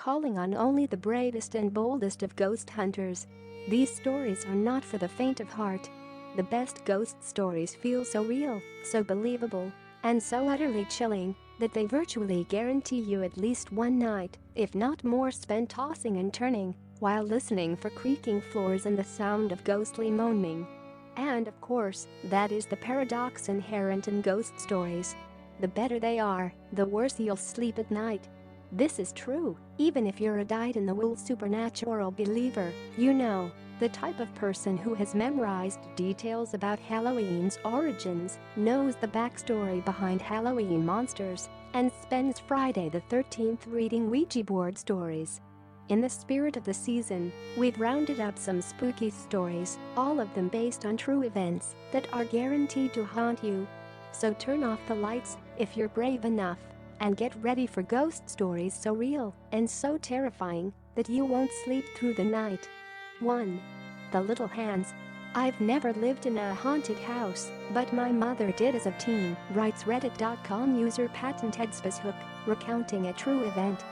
calling on only the bravest and boldest of ghost hunters. These stories are not for the faint of heart. The best ghost stories feel so real, so believable, and so utterly chilling that they virtually guarantee you at least one night, if not more, spent tossing and turning while listening for creaking floors and the sound of ghostly moaning. And of course, that is the paradox inherent in ghost stories. The better they are, the worse you'll sleep at night. This is true, even if you're a dyed-in-the-wool supernatural believer, the type of person who has memorized details about Halloween's origins, knows the backstory behind Halloween monsters, and spends Friday the 13th reading Ouija board stories. In the spirit of the season, we've rounded up some spooky stories, all of them based on true events that are guaranteed to haunt you. So turn off the lights, if you're brave enough, and get ready for ghost stories so real and so terrifying that you won't sleep through the night. 1. The Little Hands. I've never lived in a haunted house, but my mother did as a teen, writes Reddit.com user PatentedSpaceHook, recounting a true event.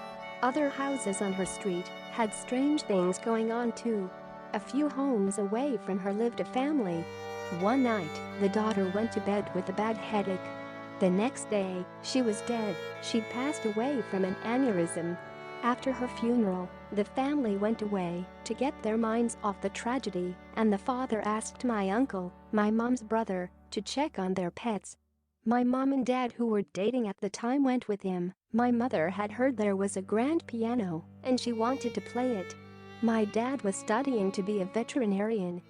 Other houses on her street had strange things going on too. A few homes away from her lived a family. One night, the daughter went to bed with a bad headache. The next day, she was dead. She'd passed away from an aneurysm. After her funeral, the family went away to get their minds off the tragedy, and the father asked my uncle, my mom's brother, to check on their pets. My mom and dad, who were dating at the time, went with him. My mother had heard there was a grand piano, and she wanted to play it. My dad was studying to be a veterinarian.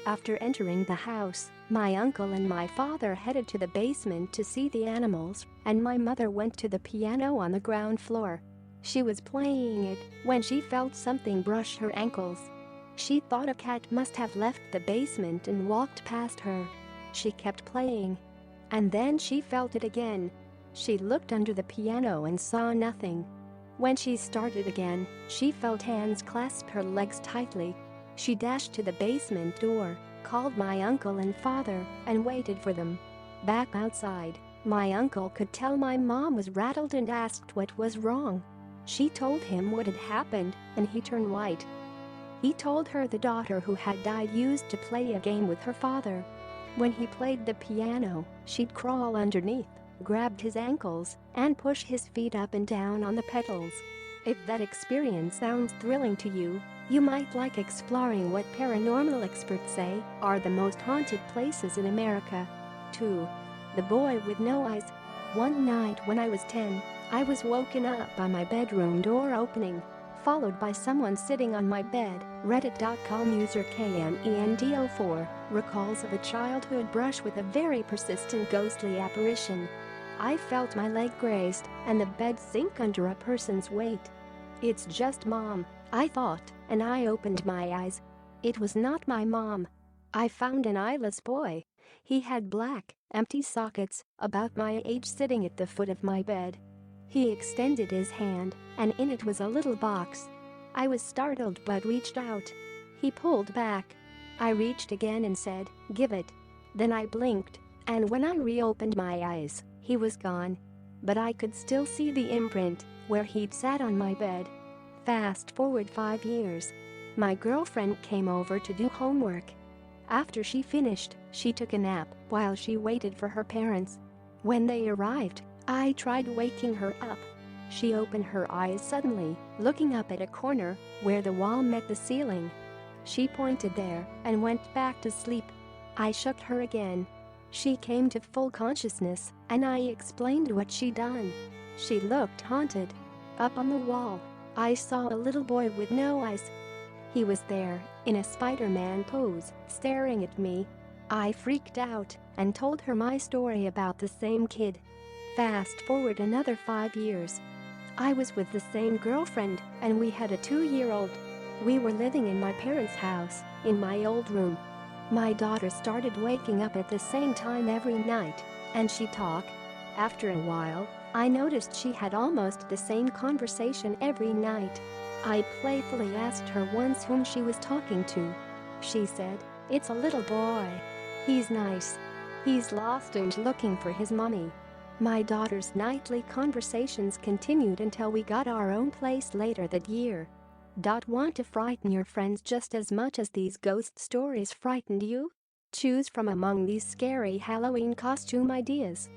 After entering the house, my uncle and my father headed to the basement to see the animals, and my mother went to the piano on the ground floor. She was playing it when she felt something brush her ankles. She thought a cat must have left the basement and walked past her. She kept playing. And then she felt it again. She looked under the piano and saw nothing. When she started again, she felt hands clasp her legs tightly. She dashed to the basement door, called my uncle and father, and waited for them. Back outside, my uncle could tell my mom was rattled and asked what was wrong. She told him what had happened, and he turned white. He told her the daughter who had died used to play a game with her father. When he played the piano, she'd crawl underneath, grabbed his ankles, and push his feet up and down on the pedals. If that experience sounds thrilling to you, you might like exploring what paranormal experts say are the most haunted places in America. 2. The Boy with No Eyes. One night when I was 10, I was woken up by my bedroom door opening, followed by someone sitting on my bed. Reddit.com user KMENDO4 recalls of a childhood brush with a very persistent ghostly apparition. I felt my leg grazed and the bed sink under a person's weight. It's just Mom, I thought, and I opened my eyes. It was not my mom. I found an eyeless boy. He had black, empty sockets, about my age, sitting at the foot of my bed. He extended his hand, and in it was a little box. I was startled but reached out. He pulled back. I reached again and said, "Give it." Then I blinked, and when I reopened my eyes, he was gone. But I could still see the imprint where he'd sat on my bed. Fast forward 5 years. My girlfriend came over to do homework. After she finished, she took a nap while she waited for her parents. When they arrived, I tried waking her up. She opened her eyes suddenly, looking up at a corner where the wall met the ceiling. She pointed there and went back to sleep. I shook her again. She came to full consciousness, and I explained what she'd done. She looked haunted. Up on the wall, I saw a little boy with no eyes. He was there, in a Spider-Man pose, staring at me. I freaked out and told her my story about the same kid. Fast forward another 5 years. I was with the same girlfriend, and we had a 2-year-old. We were living in my parents' house, in my old room. My daughter started waking up at the same time every night, and she'd talk. After a while, I noticed she had almost the same conversation every night. I playfully asked her once whom she was talking to. She said, "It's a little boy. He's nice. He's lost and looking for his mommy." My daughter's nightly conversations continued until we got our own place later that year. Want to frighten your friends just as much as these ghost stories frightened you? Choose from among these scary Halloween costume ideas.